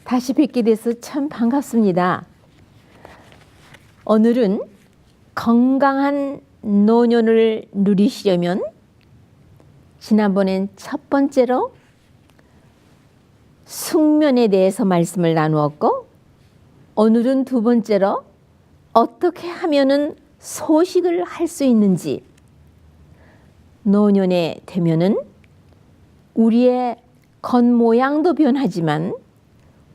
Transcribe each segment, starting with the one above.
다시 뵙게 돼서 참 반갑습니다. 오늘은 건강한 노년을 누리시려면 지난번엔 첫 번째로 숙면에 대해서 말씀을 나누었고, 오늘은 두 번째로 어떻게 하면은 소식을 할 수 있는지, 노년에 되면은 우리의 겉모양도 변하지만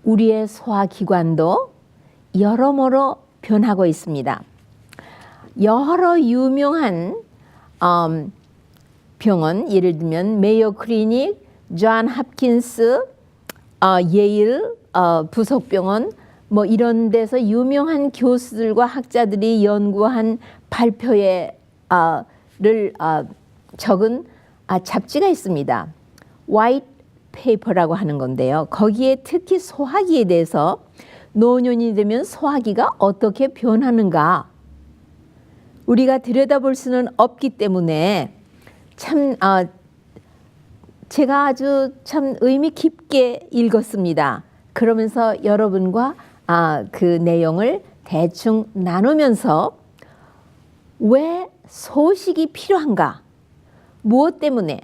우리의 소화기관도 여러모로 변하고 있습니다. 여러 유명한 병원, 예를 들면 메이오 클리닉, 존 홉킨스, 예일 부속병원, 뭐 이런 데서 유명한 교수들과 학자들이 연구한 발표를 적은 잡지가 있습니다. 화이트 페이퍼라고 하는 건데요. 거기에 특히 소화기에 대해서 노년이 되면 소화기가 어떻게 변하는가 우리가 들여다볼 수는 없기 때문에 참 제가 아주 참 의미 깊게 읽었습니다. 그러면서 여러분과 그 내용을 대충 나누면서 왜 소식이 필요한가? 무엇 때문에?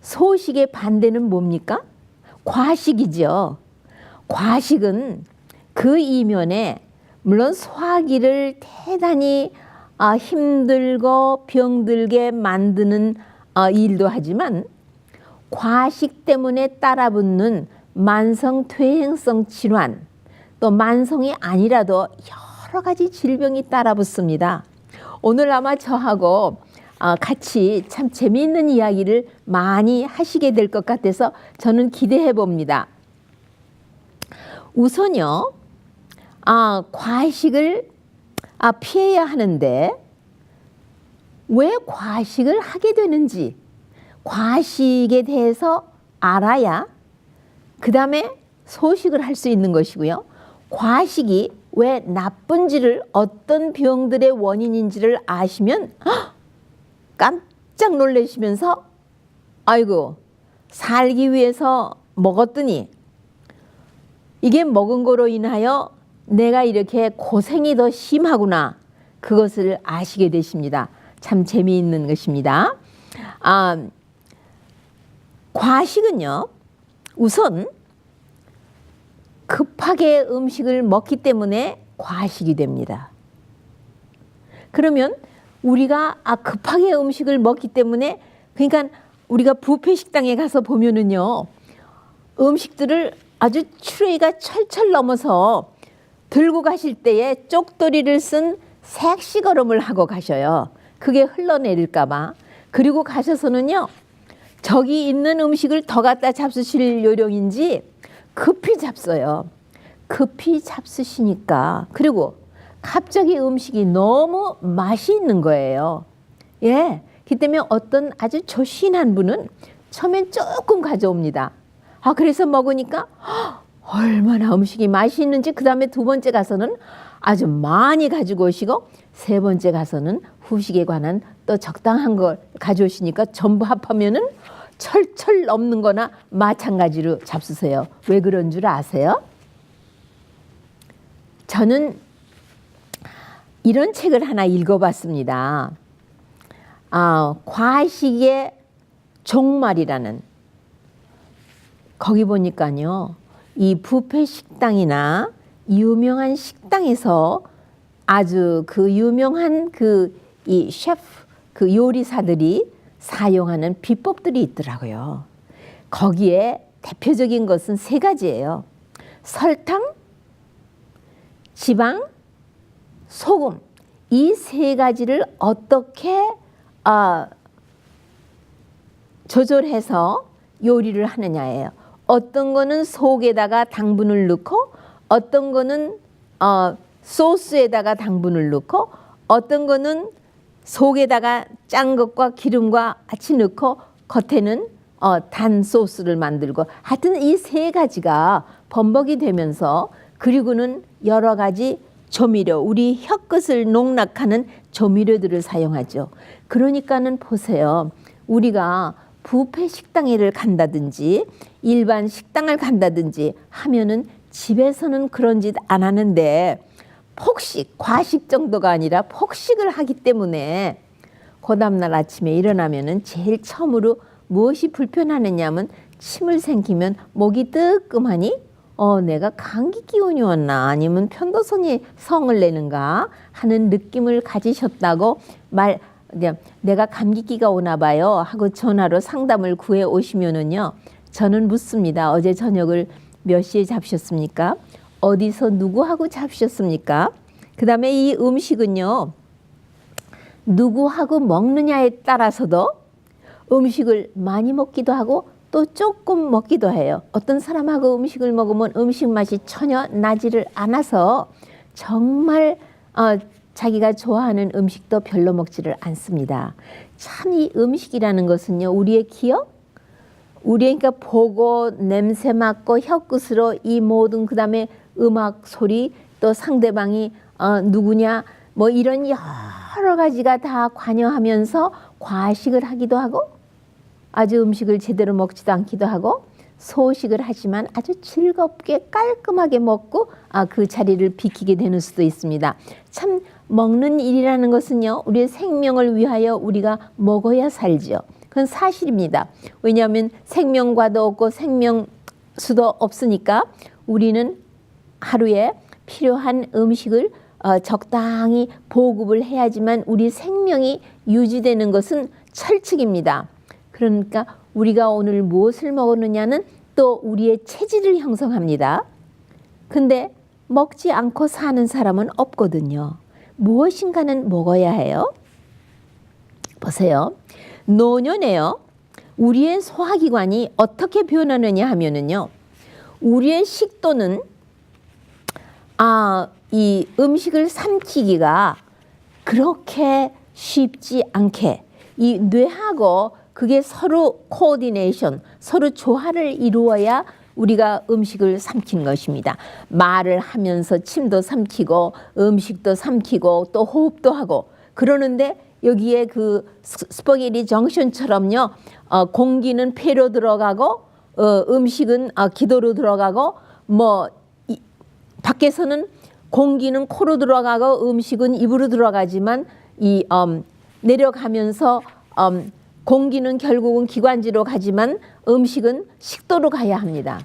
소식의 반대는 뭡니까? 과식이죠. 과식은 그 이면에 물론 소화기를 대단히 힘들고 병들게 만드는 일도 하지만 과식 때문에 따라붙는 만성 퇴행성 질환, 또 만성이 아니라도 여러 가지 질병이 따라붙습니다. 오늘 아마 저하고 같이 참 재미있는 이야기를 많이 하시게 될 것 같아서 저는 기대해 봅니다. 우선요, 과식을 피해야 하는데 왜 과식을 하게 되는지 과식에 대해서 알아야 그 다음에 소식을 할 수 있는 것이고요. 과식이 왜 나쁜지를, 어떤 병들의 원인인지를 아시면 깜짝 놀라시면서 아이고 살기 위해서 먹었더니 이게 먹은 거로 인하여 내가 이렇게 고생이 더 심하구나, 그것을 아시게 되십니다. 참 재미있는 것입니다. 과식은요, 우선 급하게 음식을 먹기 때문에 과식이 됩니다. 그러면 우리가 급하게 음식을 먹기 때문에, 그러니까 우리가 뷔페 식당에 가서 보면은요, 음식들을 아주 트레이가 철철 넘어서 들고 가실 때에 쪽도리를 쓴 색시거름을 하고 가셔요. 그게 흘러내릴까 봐. 그리고 가셔서는요, 저기 있는 음식을 더 갖다 잡수실 요령인지 급히 잡숴요. 급히 잡수시니까, 그리고 갑자기 음식이 너무 맛이 있는 거예요. 예, 그 때문에 어떤 아주 조신한 분은 처음엔 조금 가져옵니다. 그래서 먹으니까 얼마나 음식이 맛있는지 그 다음에 두 번째 가서는 아주 많이 가지고 오시고, 세 번째 가서는 후식에 관한 또 적당한 걸 가져오시니까 전부 합하면은 철철 넘는 거나 마찬가지로 잡수세요. 왜 그런 줄 아세요? 저는 이런 책을 하나 읽어봤습니다. 과식의 종말이라는, 거기 보니까요, 이 뷔페 식당이나 유명한 식당에서 아주 그 유명한 이 셰프, 그 요리사들이 사용하는 비법들이 있더라고요. 거기에 대표적인 것은 세 가지예요. 설탕, 지방, 소금, 이 세 가지를 어떻게 조절해서 요리를 하느냐예요. 어떤 거는 속에다가 당분을 넣고, 어떤 거는 소스에다가 당분을 넣고, 어떤 거는 속에다가 짠 것과 기름과 같이 넣고 겉에는 단 소스를 만들고, 하여튼 이 세 가지가 범벅이 되면서, 그리고는 여러 가지 조미료, 우리 혀끝을 농락하는 조미료들을 사용하죠. 그러니까는 보세요. 우리가 뷔페 식당을 간다든지 일반 식당을 간다든지 하면은 집에서는 그런 짓 안 하는데 폭식, 과식 정도가 아니라 폭식을 하기 때문에 그 다음날 아침에 일어나면은 제일 처음으로 무엇이 불편하느냐면 침을 삼키면 목이 뜨끔하니 내가 감기 기운이 왔나 아니면 편도선이 성을 내는가 하는 느낌을 가지셨다고 내가 감기기가 오나 봐요 하고 전화로 상담을 구해 오시면은요, 저는 묻습니다. 어제 저녁을 몇 시에 잡으셨습니까? 어디서 누구하고 잡으셨습니까? 그 다음에 이 음식은요, 누구하고 먹느냐에 따라서도 음식을 많이 먹기도 하고 또 조금 먹기도 해요. 어떤 사람하고 음식을 먹으면 음식 맛이 전혀 나지를 않아서 정말 자기가 좋아하는 음식도 별로 먹지를 않습니다. 참 이 음식이라는 것은요, 우리의 기억, 우리가 보고 냄새 맡고 혀끝으로 이 모든 그 다음에 음악 소리 또 상대방이 누구냐 뭐 이런 여러 가지가 다 관여하면서 과식을 하기도 하고 아주 음식을 제대로 먹지도 않기도 하고 소식을 하지만 아주 즐겁게 깔끔하게 먹고 그 자리를 비키게 되는 수도 있습니다. 참 먹는 일이라는 것은요, 우리의 생명을 위하여 우리가 먹어야 살죠. 그건 사실입니다. 왜냐하면 생명과도 없고 생명수도 없으니까 우리는 하루에 필요한 음식을 적당히 보급을 해야지만 우리 생명이 유지되는 것은 철칙입니다. 그러니까 우리가 오늘 무엇을 먹었느냐는 또 우리의 체질을 형성합니다. 근데 먹지 않고 사는 사람은 없거든요. 무엇인가는 먹어야 해요. 보세요. 노년에요, 우리의 소화기관이 어떻게 변하느냐 하면은요, 우리의 식도는 이 음식을 삼키기가 그렇게 쉽지 않게 이 뇌하고 그게 서로 코디네이션, 서로 조화를 이루어야 우리가 음식을 삼키는 것입니다. 말을 하면서 침도 삼키고 음식도 삼키고 또 호흡도 하고 그러는데 여기에 그 스파게티 정션처럼요, 공기는 폐로 들어가고 음식은 기도로 들어가고 밖에서는 공기는 코로 들어가고 음식은 입으로 들어가지만 내려가면서 공기는 결국은 기관지로 가지만 음식은 식도로 가야 합니다.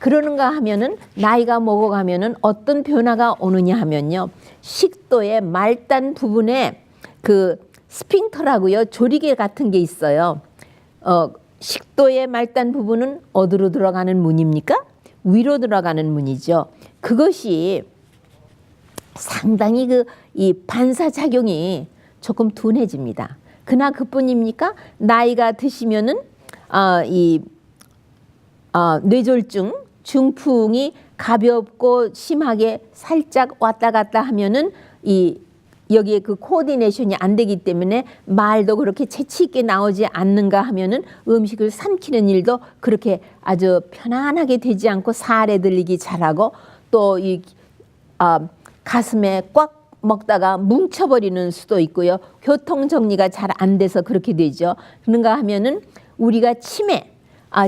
그러는가 하면은 나이가 먹어가면은 어떤 변화가 오느냐 하면요, 식도의 말단 부분에 그 스핑터라고요, 조리개 같은 게 있어요. 식도의 말단 부분은 어디로 들어가는 문입니까? 위로 들어가는 문이죠. 그것이 상당히 이 반사작용이 조금 둔해집니다. 그나 그뿐입니까? 나이가 드시면은 뇌졸중, 중풍이 가볍고 심하게 살짝 왔다 갔다 하면은 여기에 그 코디네이션이 안 되기 때문에 말도 그렇게 재치 있게 나오지 않는가 하면은 음식을 삼키는 일도 그렇게 아주 편안하게 되지 않고 살에 들리기 잘하고 또 가슴에 꽉 먹다가 뭉쳐버리는 수도 있고요. 교통 정리가 잘 안 돼서 그렇게 되죠. 그런가 하면은 우리가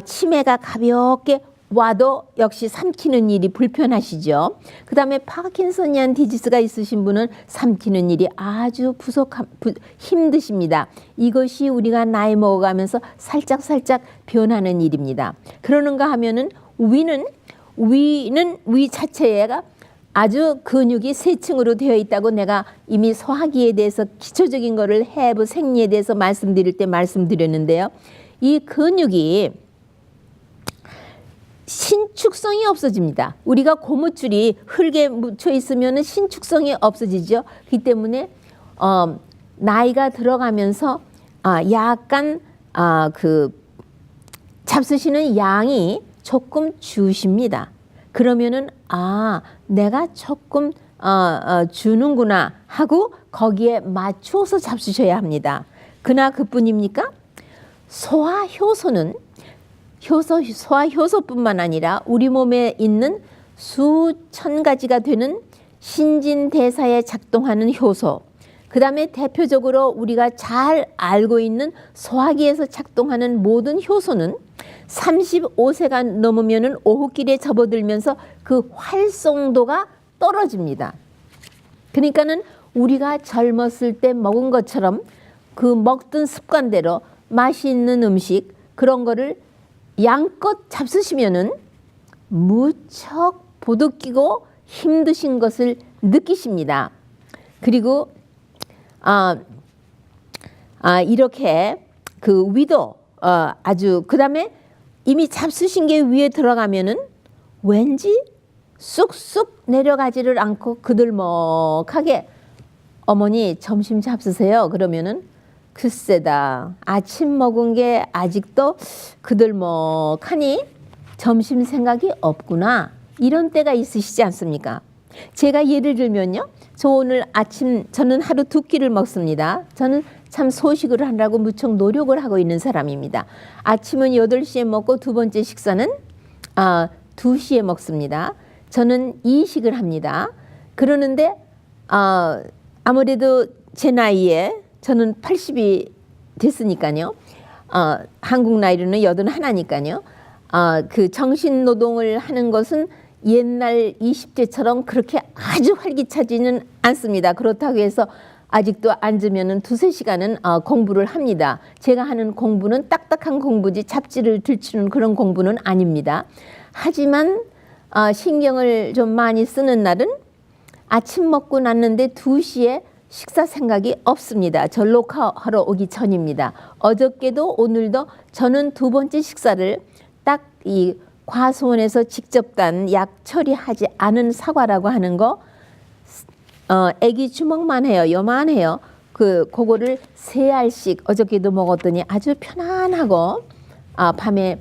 치매가 가볍게 와도 역시 삼키는 일이 불편하시죠. 그 다음에 파킨슨이안 디지스가 있으신 분은 삼키는 일이 아주 힘드십니다. 이것이 우리가 나이 먹어가면서 살짝 변하는 일입니다. 그러는가 하면은 위 자체가 아주 근육이 세 층으로 되어 있다고 내가 이미 소화기에 대해서 기초적인 거를 해부 생리에 대해서 말씀드릴 때 말씀드렸는데요. 이 근육이 신축성이 없어집니다. 우리가 고무줄이 흙에 묻혀 있으면 신축성이 없어지죠. 그렇기 때문에 나이가 들어가면서 약간 잡수시는 양이 조금 주십니다. 그러면은 내가 조금 주는구나 하고 거기에 맞춰서 잡수셔야 합니다. 그나 그뿐입니까? 소화효소는 소화효소뿐만 아니라 우리 몸에 있는 수천 가지가 되는 신진대사에 작동하는 효소, 그 다음에 대표적으로 우리가 잘 알고 있는 소화기에서 작동하는 모든 효소는 35세가 넘으면 오후길에 접어들면서 그 활성도가 떨어집니다. 그러니까는 우리가 젊었을 때 먹은 것처럼 그 먹던 습관대로 맛있는 음식 그런 거를 양껏 잡수시면은 무척 보드끼고 힘드신 것을 느끼십니다. 그리고 이렇게 그 위도 아주 그 다음에 이미 잡수신 게 위에 들어가면은 왠지 쑥쑥 내려가지를 않고 그들먹하게 어머니 점심 잡수세요. 그러면은 글쎄다 아침 먹은 게 아직도 그들먹하니 점심 생각이 없구나. 이런 때가 있으시지 않습니까? 제가 예를 들면요. 저 오늘 아침 저는 하루 2끼를 먹습니다. 저는 참 소식을 하려고 무척 노력을 하고 있는 사람입니다. 아침은 8시에 먹고 두 번째 식사는 2시에 먹습니다. 저는 이식을 합니다. 그러는데 아무래도 제 나이에 저는 80이 됐으니까요. 한국 나이로는 81이니까요. 그 정신노동을 하는 것은 옛날 20대처럼 그렇게 아주 활기차지는 않습니다. 그렇다고 해서 아직도 앉으면 2-3시간은 공부를 합니다. 제가 하는 공부는 딱딱한 공부지 잡지를 들추는 그런 공부는 아닙니다. 하지만 신경을 좀 많이 쓰는 날은 아침 먹고 났는데 2시에 식사 생각이 없습니다. 저 녹화하러 오기 전입니다. 어저께도 오늘도 저는 두 번째 식사를 딱 이 과수원에서 직접 단 약 처리하지 않은 사과라고 하는 거 애기 주먹만 해요. 요만해요. 그거를 3알씩 어저께도 먹었더니 아주 편안하고 밤에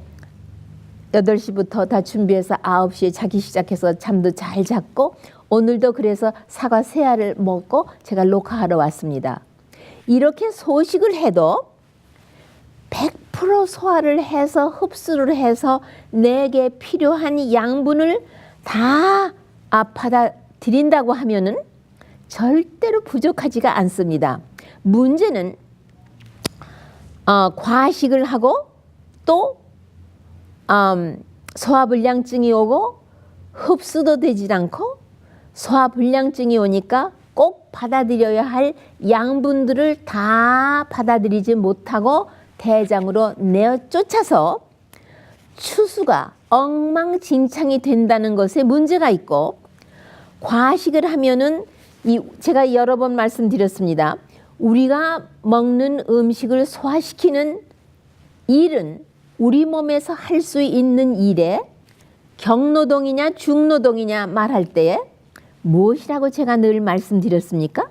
8시부터 다 준비해서 9시에 자기 시작해서 잠도 잘 잤고 오늘도 그래서 사과 3알을 먹고 제가 녹화하러 왔습니다. 이렇게 소식을 해도 100% 소화를 해서 흡수를 해서 내게 필요한 양분을 다 받아들인다고 하면은 절대로 부족하지가 않습니다. 문제는 과식을 하고 또 소화불량증이 오고 흡수도 되지 않고 소화불량증이 오니까 꼭 받아들여야 할 양분들을 다 받아들이지 못하고 대장으로 내어 쫓아서 추수가 엉망진창이 된다는 것에 문제가 있고 과식을 하면은 제가 여러 번 말씀드렸습니다. 우리가 먹는 음식을 소화시키는 일은 우리 몸에서 할 수 있는 일에 경노동이냐 중노동이냐 말할 때에 무엇이라고 제가 늘 말씀드렸습니까?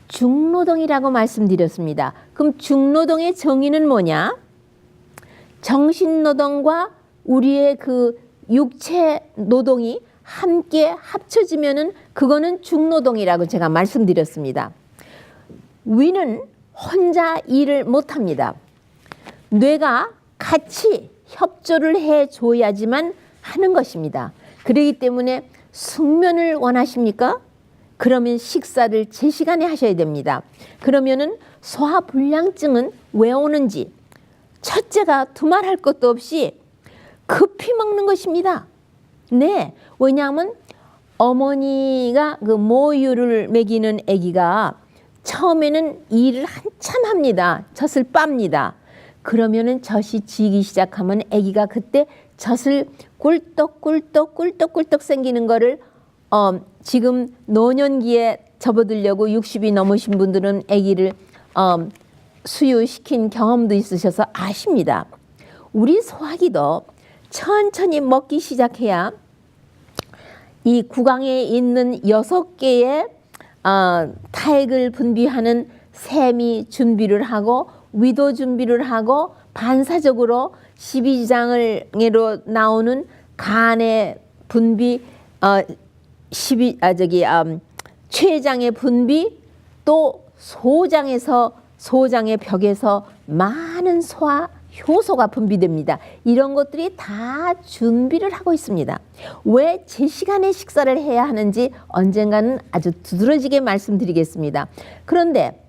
중노동이라고 말씀드렸습니다. 그럼 중노동의 정의는 뭐냐? 정신노동과 우리의 그 육체 노동이 함께 합쳐지면은 그거는 중노동이라고 제가 말씀드렸습니다. 위는 혼자 일을 못합니다. 뇌가 같이 협조를 해줘야지만 하는 것입니다. 그렇기 때문에 숙면을 원하십니까? 그러면 식사를 제 시간에 하셔야 됩니다. 그러면은 소화불량증은 왜 오는지 첫째가 두말할 것도 없이 급히 먹는 것입니다. 네, 왜냐하면 어머니가 그 모유를 먹이는 아기가 처음에는 일을 한참 합니다. 젖을 빱니다. 그러면은 젖이 지기 시작하면 아기가 그때 젖을 꿀떡꿀떡 생기는 거를 지금 노년기에 접어들려고 60이 넘으신 분들은 아기를 수유시킨 경험도 있으셔서 아십니다. 우리 소화기도 천천히 먹기 시작해야 이 구강에 있는 6개의 타액을 분비하는 샘이 준비를 하고 위도 준비를 하고 반사적으로 십이지장으로 나오는 간의 분비 췌장의 분비 또 소장의 벽에서 많은 소화 효소가 분비됩니다. 이런 것들이 다 준비를 하고 있습니다. 왜 제 시간에 식사를 해야 하는지 언젠가는 아주 두드러지게 말씀드리겠습니다. 그런데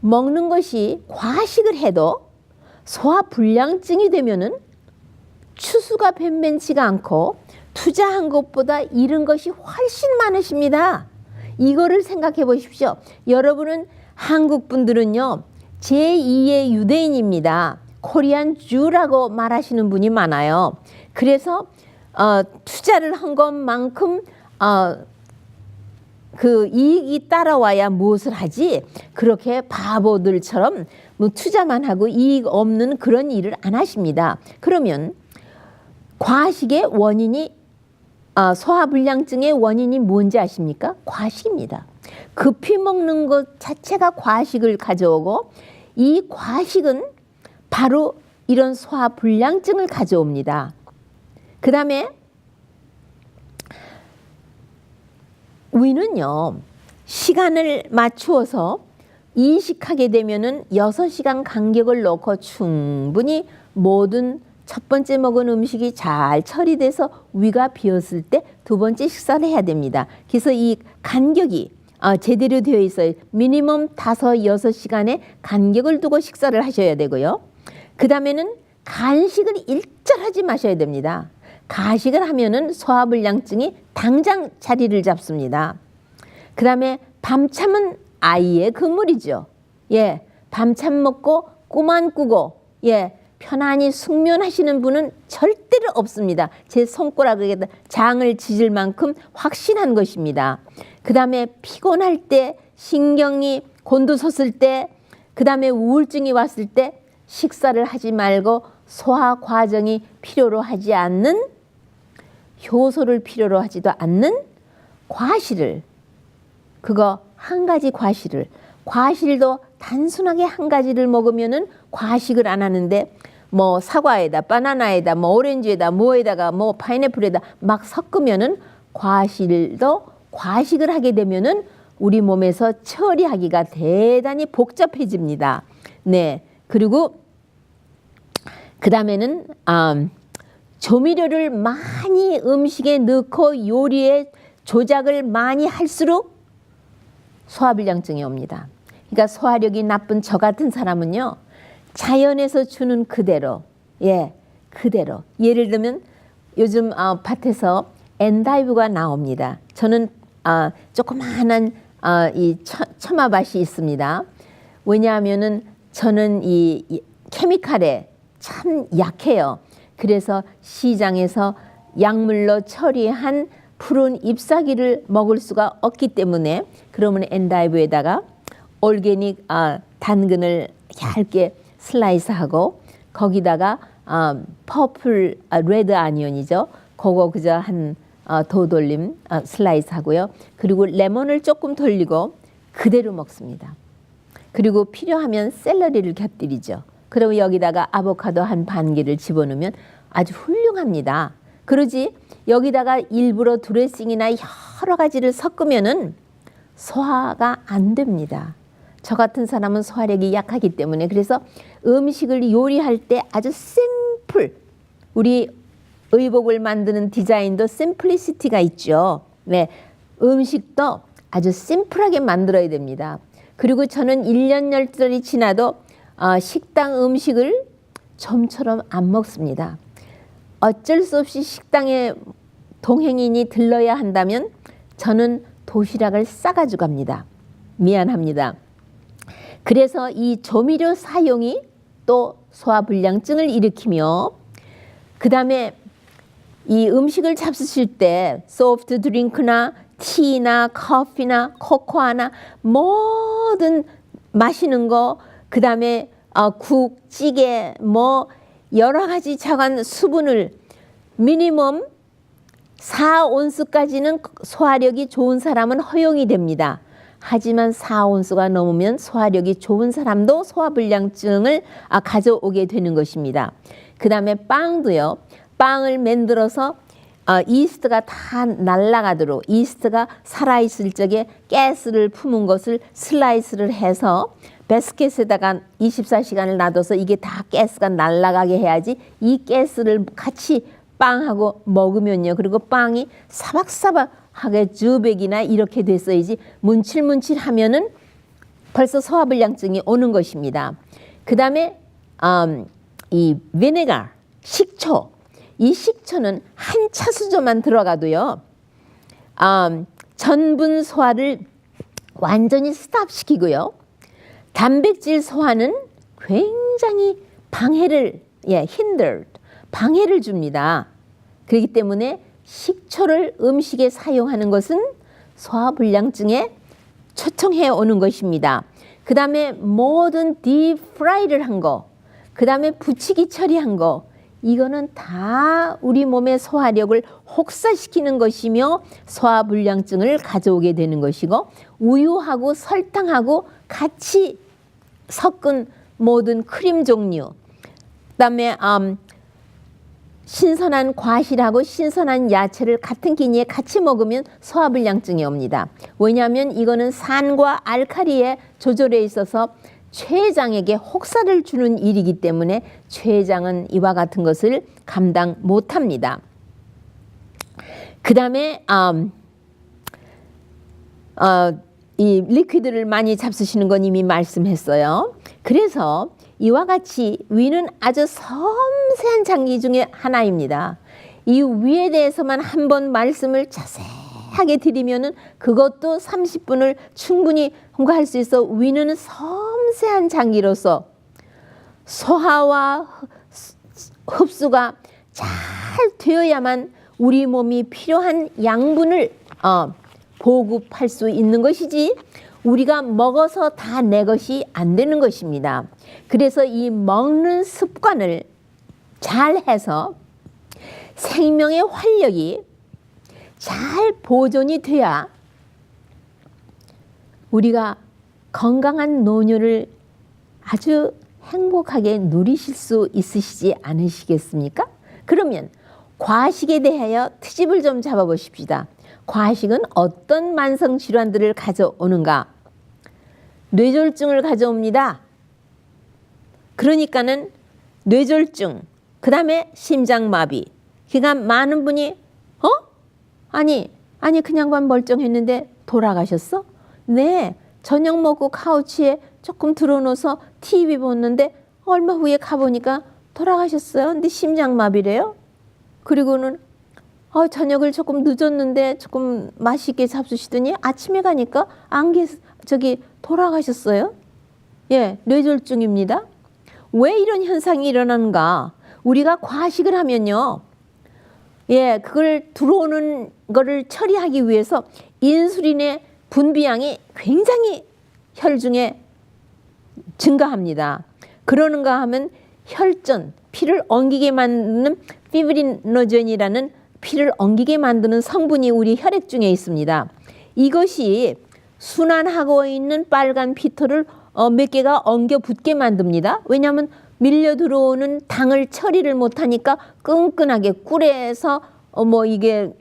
먹는 것이 과식을 해도 소화불량증이 되면은 추수가 변변치가 않고 투자한 것보다 잃은 것이 훨씬 많으십니다. 이거를 생각해 보십시오. 여러분은 한국 분들은요, 제2의 유대인입니다. 코리안 주라고 말하시는 분이 많아요. 그래서 투자를 한 것만큼 그 이익이 따라와야 무엇을 하지, 그렇게 바보들처럼 뭐 투자만 하고 이익 없는 그런 일을 안 하십니다. 그러면 과식의 원인이 소화불량증의 원인이 뭔지 아십니까? 과식입니다. 급히 먹는 것 자체가 과식을 가져오고, 이 과식은 바로 이런 소화불량증을 가져옵니다. 그 다음에 위는요, 시간을 맞추어서 이식하게 되면은 6시간 간격을 놓고 충분히 모든 첫 번째 먹은 음식이 잘 처리돼서 위가 비었을 때 두 번째 식사를 해야 됩니다. 그래서 이 간격이 제대로 되어 있어요. 미니멈 5, 6시간의 간격을 두고 식사를 하셔야 되고요. 그 다음에는 간식을 일절하지 마셔야 됩니다. 가식을 하면은 소화불량증이 당장 자리를 잡습니다. 그 다음에 밤참은 아이의 금물이죠. 예, 밤참 먹고 꿈 안 꾸고 편안히 숙면하시는 분은 절대로 없습니다. 제 손가락에다 장을 찢을 만큼 확신한 것입니다. 그 다음에 피곤할 때, 신경이 곤두섰을 때, 그 다음에 우울증이 왔을 때 식사를 하지 말고 소화 과정이 필요로 하지 않는, 효소를 필요로 하지도 않는 과실을, 그거 한 가지 과실도 단순하게 한 가지를 먹으면은 과식을 안 하는데, 뭐 사과에다 바나나에다 뭐 오렌지에다 뭐에다가 뭐 파인애플에다 막 섞으면은 과실도 과식을 하게 되면은 우리 몸에서 처리하기가 대단히 복잡해집니다. 네. 그리고 그 다음에는 조미료를 많이 음식에 넣고 요리에 조작을 많이 할수록 소화불량증이 옵니다. 그러니까 소화력이 나쁜 저 같은 사람은요, 자연에서 주는 그대로, 그대로. 예를 들면 요즘 밭에서 엔다이브가 나옵니다. 저는 조그마한 이 처마밭이 있습니다. 왜냐하면은 저는 이 케미칼에 참 약해요. 그래서 시장에서 약물로 처리한 푸른 잎사귀를 먹을 수가 없기 때문에, 그러면 엔다이브에다가 올게닉 당근을 얇게 슬라이스하고, 거기다가 퍼플 레드 아니언이죠. 그거 그저 한 도돌림 슬라이스하고요. 그리고 레몬을 조금 돌리고 그대로 먹습니다. 그리고 필요하면 샐러리를 곁들이죠. 그리고 여기다가 아보카도 한 반 개를 집어넣으면 아주 훌륭합니다. 그러지 여기다가 일부러 드레싱이나 여러 가지를 섞으면은 소화가 안 됩니다. 저 같은 사람은 소화력이 약하기 때문에, 그래서 음식을 요리할 때 아주 심플, 우리 의복을 만드는 디자인도 심플리시티가 있죠. 네, 음식도 아주 심플하게 만들어야 됩니다. 그리고 저는 1년 12달이 지나도 식당 음식을 좀처럼 안 먹습니다. 어쩔 수 없이 식당에 동행인이 들러야 한다면 저는 도시락을 싸가지고 갑니다. 미안합니다. 그래서 이 조미료 사용이 또 소화불량증을 일으키며, 그 다음에 이 음식을 잡수실 때 소프트 드링크나 티나 커피나 코코아나 뭐든 마시는 거, 그 다음에 국, 찌개 뭐 여러 가지 작은 수분을 미니멈 4온스까지는 소화력이 좋은 사람은 허용이 됩니다. 하지만 4온스가 넘으면 소화력이 좋은 사람도 소화불량증을 가져오게 되는 것입니다. 그 다음에 빵도요. 빵을 만들어서 이스트가 다 날아가도록, 이스트가 살아있을 적에 가스를 품은 것을 슬라이스를 해서 바스켓에다가 24시간을 놔둬서 이게 다 가스가 날아가게 해야지 이 가스를 같이 빵하고 먹으면요. 그리고 빵이 사박사박하게 주백이나 이렇게 됐어야지 문칠문칠하면은 벌써 소화불량증이 오는 것입니다. 그 다음에 이 비네가, 식초. 이 식초는 한 차수저만 들어가도요. 전분 소화를 완전히 스탑시키고요. 단백질 소화는 굉장히 방해를 방해를 줍니다. 그렇기 때문에 식초를 음식에 사용하는 것은 소화불량증에 초청해 오는 것입니다. 그 다음에 모든 딥프라이를 한 거, 그 다음에 부치기 처리한 거, 이거는 다 우리 몸의 소화력을 혹사시키는 것이며 소화불량증을 가져오게 되는 것이고, 우유하고 설탕하고 같이 섞은 모든 크림 종류, 그다음에 신선한 과실하고 신선한 야채를 같은 끼니에 같이 먹으면 소화불량증이 옵니다. 왜냐하면 이거는 산과 알칼리의 조절에 있어서 췌장에게 혹사를 주는 일이기 때문에 췌장은 이와 같은 것을 감당 못합니다. 그 다음에 이 리퀴드를 많이 잡수시는 건 이미 말씀했어요. 그래서 이와 같이 위는 아주 섬세한 장기 중에 하나입니다. 이 위에 대해서만 한번 말씀을 자세하게 드리면은 그것도 30분을 충분히 홍보할 수 있어. 위는 섬세한 장기로서 소화와 흡수가 잘 되어야만 우리 몸이 필요한 양분을 보급할 수 있는 것이지 우리가 먹어서 다 내 것이 안 되는 것입니다. 그래서 이 먹는 습관을 잘 해서 생명의 활력이 잘 보존이 돼야 우리가 건강한 노년을 아주 행복하게 누리실 수 있으시지 않으시겠습니까? 그러면 과식에 대하여 트집을 좀 잡아보십시다. 과식은 어떤 만성 질환들을 가져오는가? 뇌졸중을 가져옵니다. 그러니까는 뇌졸중, 그 다음에 심장마비. 그러니까 많은 분이 아니 그냥만 멀쩡했는데 돌아가셨어? 네, 저녁 먹고 카우치에 조금 들어놓아서 TV 보는데 얼마 후에 가보니까 돌아가셨어요. 근데 심장마비래요. 그리고는 저녁을 조금 늦었는데 조금 맛있게 잡수시더니 아침에 가니까 돌아가셨어요. 예, 뇌졸중입니다. 왜 이런 현상이 일어나는가? 우리가 과식을 하면요. 예, 그걸 들어오는 거를 처리하기 위해서 인슐린의 분비량이 굉장히 혈중에 증가합니다. 그러는가 하면 혈전, 피를 엉기게 만드는 피브리노젠이라는 피를 엉기게 만드는 성분이 우리 혈액 중에 있습니다. 이것이 순환하고 있는 빨간 피토를 몇 개가 엉겨 붙게 만듭니다. 왜냐하면 밀려 들어오는 당을 처리를 못하니까 끈끈하게 꿀에서 이게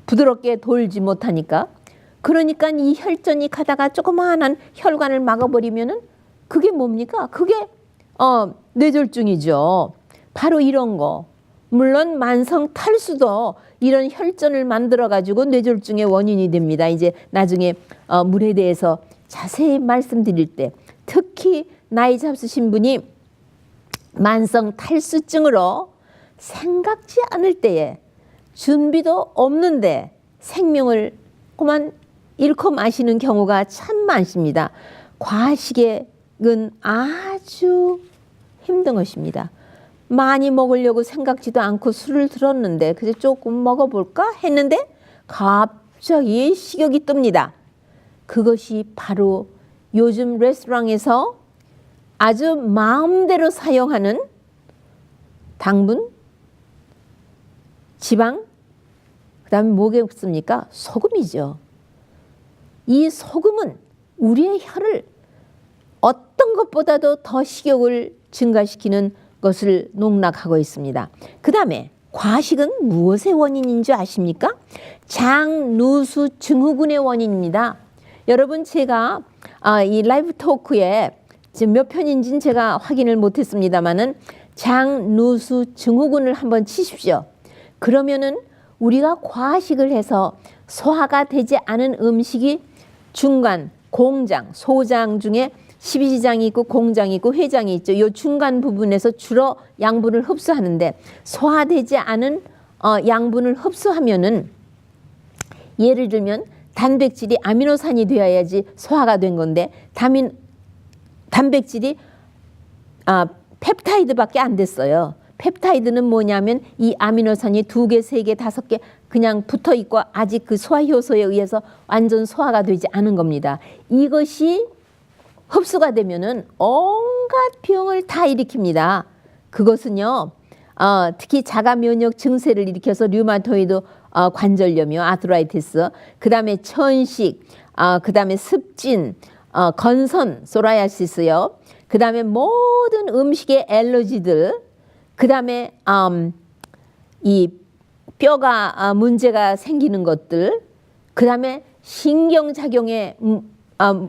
부드럽게 돌지 못하니까. 그러니까 이 혈전이 가다가 조그마한 혈관을 막아버리면은 그게 뭡니까? 그게 뇌졸중이죠. 바로 이런 거. 물론 만성 탈수도 이런 혈전을 만들어 가지고 뇌졸중의 원인이 됩니다. 이제 나중에 물에 대해서 자세히 말씀드릴 때, 특히 나이 잡수신 분이 만성 탈수증으로 생각지 않을 때에 준비도 없는데 생명을 그만 잃고 마시는 경우가 참 많습니다. 과식은 아주 힘든 것입니다. 많이 먹으려고 생각지도 않고 술을 들었는데 그래서 조금 먹어볼까 했는데 갑자기 식욕이 뜹니다. 그것이 바로 요즘 레스토랑에서 아주 마음대로 사용하는 당분, 지방, 그 다음에 뭐가 없습니까? 소금이죠. 이 소금은 우리의 혈을 어떤 것보다도 더 식욕을 증가시키는 것을 농락하고 있습니다. 그 다음에 과식은 무엇의 원인인 줄 아십니까? 장누수 증후군의 원인입니다. 여러분, 제가 이 라이브 토크에 지금 몇 편인지는 제가 확인을 못했습니다만은 장누수 증후군을 한번 치십시오. 그러면은 우리가 과식을 해서 소화가 되지 않은 음식이 중간 공장, 소장 중에 십이지장이 있고 공장이 있고 회장이 있죠. 이 중간 부분에서 주로 양분을 흡수하는데 소화되지 않은 양분을 흡수하면은 예를 들면 단백질이 아미노산이 되어야지 소화가 된 건데 단백질이 펩타이드밖에 안 됐어요. 펩타이드는 뭐냐면 이 아미노산이 2개, 3개, 5개 그냥 붙어 있고 아직 그 소화 효소에 의해서 완전 소화가 되지 않은 겁니다. 이것이 흡수가 되면은 온갖 병을 다 일으킵니다. 그것은요, 특히 자가 면역 증세를 일으켜서 류마토이드 관절염이요, 아트라이티스, 그 다음에 천식, 그 다음에 습진, 건선, 소라야시스요, 그 다음에 모든 음식의 알러지들, 그 다음에 이 뼈가 문제가 생기는 것들, 그 다음에 신경작용에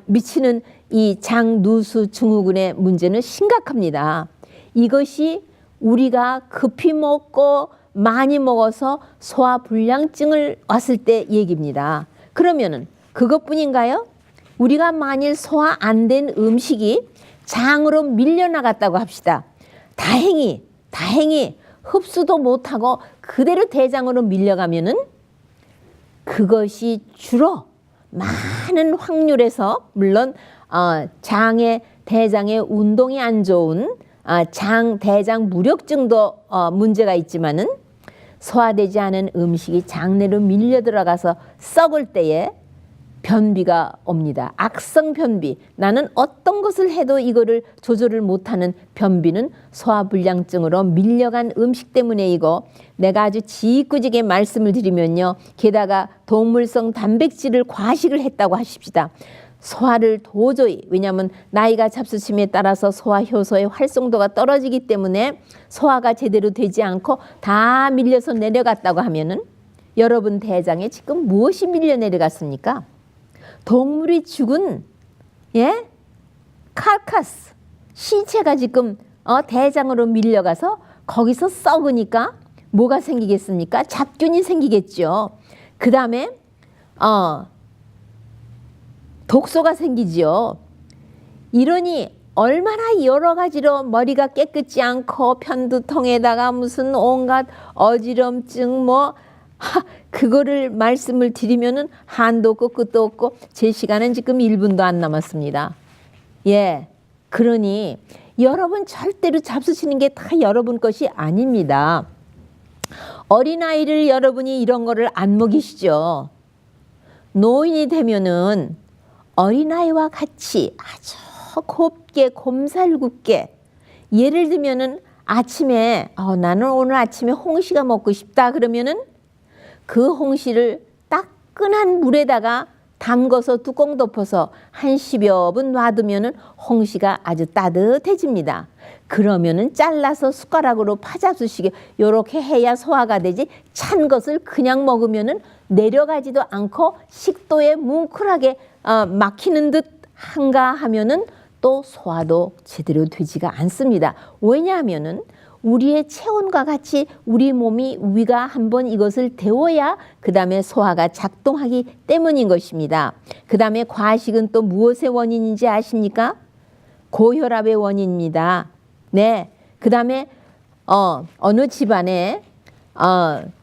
미치는 이 장누수 증후군의 문제는 심각합니다. 이것이 우리가 급히 먹고 많이 먹어서 소화불량증을 왔을 때 얘기입니다. 그러면은 그것뿐인가요? 우리가 만일 소화 안 된 음식이 장으로 밀려나갔다고 합시다. 다행히 흡수도 못하고 그대로 대장으로 밀려가면은 그것이 주로 많은 확률에서 물론 대장의 운동이 안 좋은 대장 무력증도 문제가 있지만은 소화되지 않은 음식이 장내로 밀려 들어가서 썩을 때에 변비가 옵니다. 악성 변비. 나는 어떤 것을 해도 이거를 조절을 못하는 변비는 소화불량증으로 밀려간 음식 때문에이고 내가 아주 지익구지게 말씀을 드리면요. 게다가 동물성 단백질을 과식을 했다고 하십시다. 소화를 도저히 왜냐하면 나이가 잡수심에 따라서 소화 효소의 활성도가 떨어지기 때문에 소화가 제대로 되지 않고 다 밀려서 내려갔다고 하면은 여러분 대장에 지금 무엇이 밀려 내려갔습니까? 동물이 죽은 카카스 시체가 지금 대장으로 밀려가서 거기서 썩으니까 뭐가 생기겠습니까? 잡균이 생기겠죠. 그 다음에 독소가 생기지요. 이러니 얼마나 여러 가지로 머리가 깨끗지 않고 편두통에다가 무슨 온갖 어지럼증 그거를 말씀을 드리면은 한도 없고 끝도 없고 제 시간은 지금 1분도 안 남았습니다. 그러니 여러분 절대로 잡수시는 게 다 여러분 것이 아닙니다. 어린아이를 여러분이 이런 거를 안 먹이시죠. 노인이 되면은 어린아이와 같이 아주 곱게 곰살궂게 예를 들면은 아침에 나는 오늘 아침에 홍시가 먹고 싶다 그러면은 그 홍시를 따끈한 물에다가 담궈서 뚜껑 덮어서 한 10여 분 놔두면은 홍시가 아주 따뜻해집니다. 그러면은 잘라서 숟가락으로 파잡수시게 요렇게 해야 소화가 되지 찬 것을 그냥 먹으면은 내려가지도 않고 식도에 뭉클하게 막히는 듯 한가 하면은 또 소화도 제대로 되지가 않습니다. 왜냐하면은 우리의 체온과 같이 우리 몸이 위가 한번 이것을 데워야 그 다음에 소화가 작동하기 때문인 것입니다. 그 다음에 과식은 또 무엇의 원인인지 아십니까? 고혈압의 원인입니다. 그 다음에 어느 집안에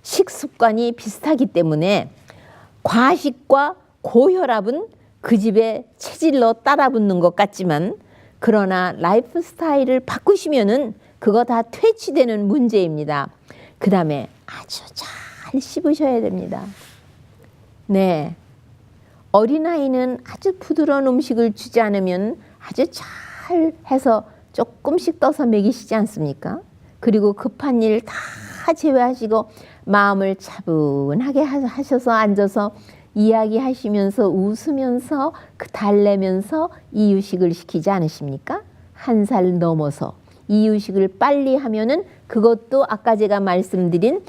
식습관이 비슷하기 때문에 과식과 고혈압은 그 집의 체질로 따라붙는 것 같지만 그러나 라이프 스타일을 바꾸시면은 그거 다 퇴치되는 문제입니다. 그 다음에 아주 잘 씹으셔야 됩니다. 어린아이는 아주 부드러운 음식을 주지 않으면 아주 잘 해서 조금씩 떠서 먹이시지 않습니까? 그리고 급한 일 다 제외하시고 마음을 차분하게 하셔서 앉아서 이야기하시면서 웃으면서 달래면서 이유식을 시키지 않으십니까? 1살 넘어서 이유식을 빨리 하면은 그것도 아까 제가 말씀드린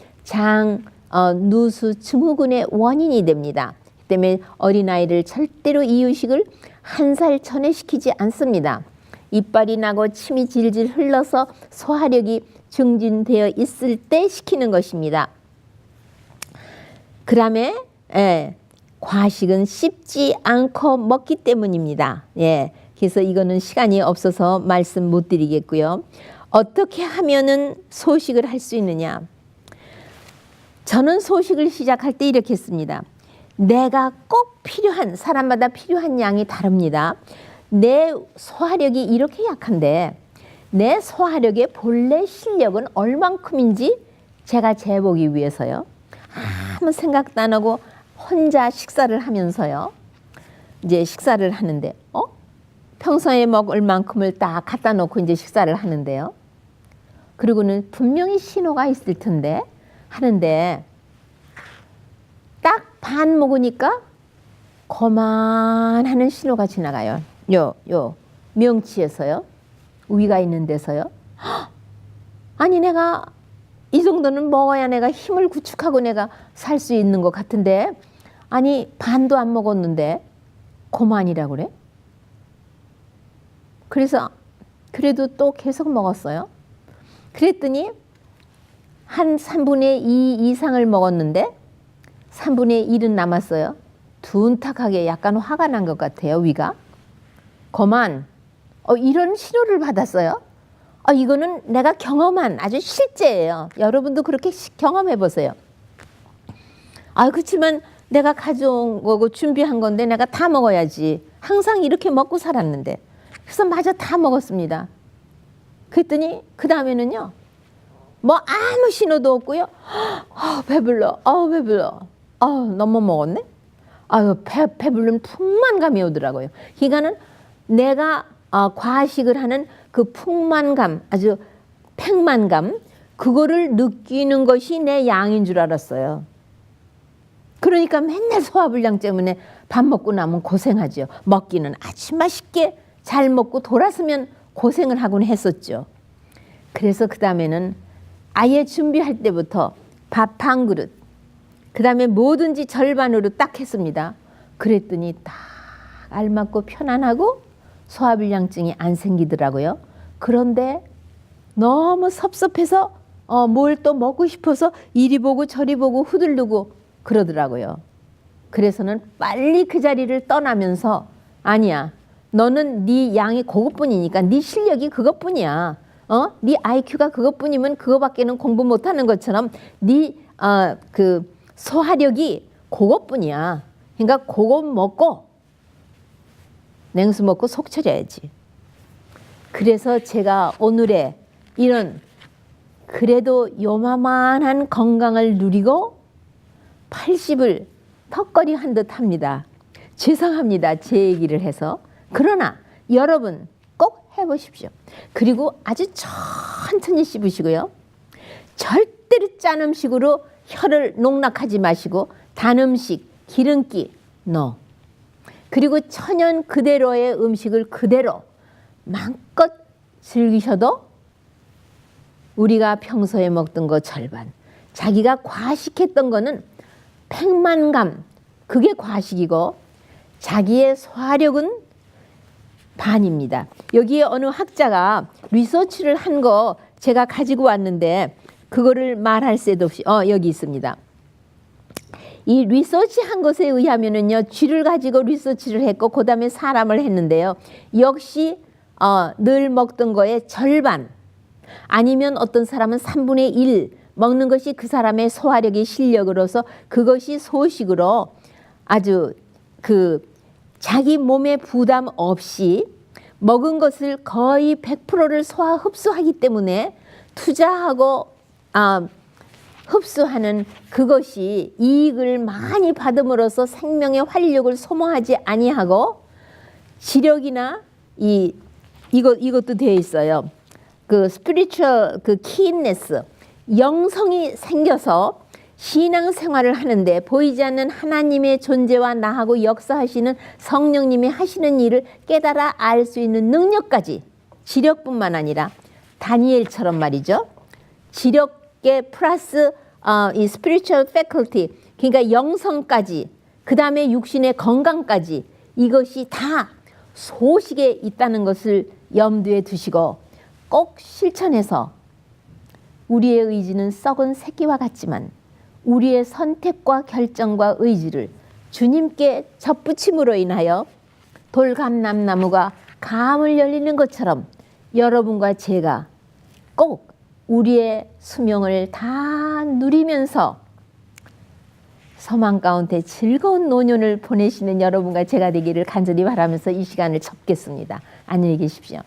누수 증후군의 원인이 됩니다. 때문에 어린아이를 절대로 이유식을 1살 전에 시키지 않습니다. 이빨이 나고 침이 질질 흘러서 소화력이 증진되어 있을 때 시키는 것입니다. 그다음에 과식은 씹지 않고 먹기 때문입니다. 그래서 이거는 시간이 없어서 말씀 못 드리겠고요. 어떻게 하면은 소식을 할 수 있느냐? 저는 소식을 시작할 때 이렇게 했습니다. 내가 꼭 필요한, 사람마다 필요한 양이 다릅니다. 내 소화력이 이렇게 약한데 내 소화력의 본래 실력은 얼만큼인지 제가 재보기 위해서요. 아무 생각도 안 하고 혼자 식사를 하면서요. 이제 식사를 하는데 평소에 먹을 만큼을 딱 갖다 놓고 이제 식사를 하는데요. 그리고는 분명히 신호가 있을 텐데 하는데 딱 반 먹으니까 거만하는 신호가 지나가요. 요 명치에서요. 위가 있는 데서요. 아니 내가 이 정도는 먹어야 내가 힘을 구축하고 내가 살 수 있는 것 같은데 아니 반도 안 먹었는데 거만이라고 그래? 그래서 그래도 또 계속 먹었어요. 그랬더니 한 3분의 2 이상을 먹었는데 3분의 1은 남았어요. 둔탁하게 약간 화가 난 것 같아요. 위가. 거만. 이런 신호를 받았어요. 이거는 내가 경험한 아주 실제예요. 여러분도 그렇게 경험해 보세요. 그렇지만 내가 가져온 거고 준비한 건데 내가 다 먹어야지. 항상 이렇게 먹고 살았는데. 그래서 마저 다 먹었습니다. 그랬더니 그 다음에는요. 뭐 아무 신호도 없고요. 배불러. 배불러. 너무 먹었네. 배불른 풍만감이 오더라고요. 그러니까는 내가 과식을 하는 그 풍만감, 아주 팽만감, 그거를 느끼는 것이 내 양인 줄 알았어요. 그러니까 맨날 소화불량 때문에 밥 먹고 나면 고생하죠. 먹기는 아주 맛있게 잘 먹고 돌아서면 고생을 하곤 했었죠. 그래서 그 다음에는 아예 준비할 때부터 밥 한 그릇, 그 다음에 뭐든지 절반으로 딱 했습니다. 그랬더니 딱 알맞고 편안하고 소화불량증이 안 생기더라고요. 그런데 너무 섭섭해서 뭘 또 먹고 싶어서 이리 보고 저리 보고 후들르고 그러더라고요. 그래서는 빨리 그 자리를 떠나면서 아니야. 너는 네 양이 그것뿐이니까 네 실력이 그것뿐이야. 네 IQ가 그것뿐이면 그거밖에는 공부 못하는 것처럼 네 그 소화력이 그것뿐이야. 그러니까 그거 먹고 냉수 먹고 속 차려야지. 그래서 제가 오늘의 이런 그래도 요만한 건강을 누리고 80을 턱걸이 한 듯 합니다. 죄송합니다. 제 얘기를 해서. 그러나 여러분 꼭 해보십시오. 그리고 아주 천천히 씹으시고요. 절대로 짠 음식으로 혀를 농락하지 마시고 단 음식, 기름기 NO. 그리고 천연 그대로의 음식을 그대로 마음껏 즐기셔도 우리가 평소에 먹던 거 절반, 자기가 과식했던 거는 팽만감, 그게 과식이고 자기의 소화력은 반입니다. 여기에 어느 학자가 리서치를 한 거 제가 가지고 왔는데 그거를 말할 새도 없이 여기 있습니다. 이 리서치 한 것에 의하면은요, 쥐를 가지고 리서치를 했고 그 다음에 사람을 했는데요. 역시 늘 먹던 거의 절반 아니면 어떤 사람은 3분의 1 먹는 것이 그 사람의 소화력의 실력으로서 그것이 소식으로 아주 자기 몸에 부담 없이 먹은 것을 거의 100%를 소화 흡수하기 때문에 투자하고 흡수하는 그것이 이익을 많이 받음으로써 생명의 활력을 소모하지 아니하고 지력이나 이것도 되어 있어요. 그 스피리추얼 키인네스, 영성이 생겨서 신앙생활을 하는데 보이지 않는 하나님의 존재와 나하고 역사하시는 성령님이 하시는 일을 깨달아 알 수 있는 능력까지, 지력뿐만 아니라 다니엘처럼 말이죠. 지력계 플러스 이 스피리추얼 패컬티, 그러니까 영성까지 그 다음에 육신의 건강까지 이것이 다 소식에 있다는 것을 염두에 두시고 꼭 실천해서 우리의 의지는 썩은 새끼와 같지만 우리의 선택과 결정과 의지를 주님께 접붙임으로 인하여 돌감람나무가 감을 열리는 것처럼 여러분과 제가 꼭 우리의 수명을 다 누리면서 소망 가운데 즐거운 노년을 보내시는 여러분과 제가 되기를 간절히 바라면서 이 시간을 접겠습니다. 안녕히 계십시오.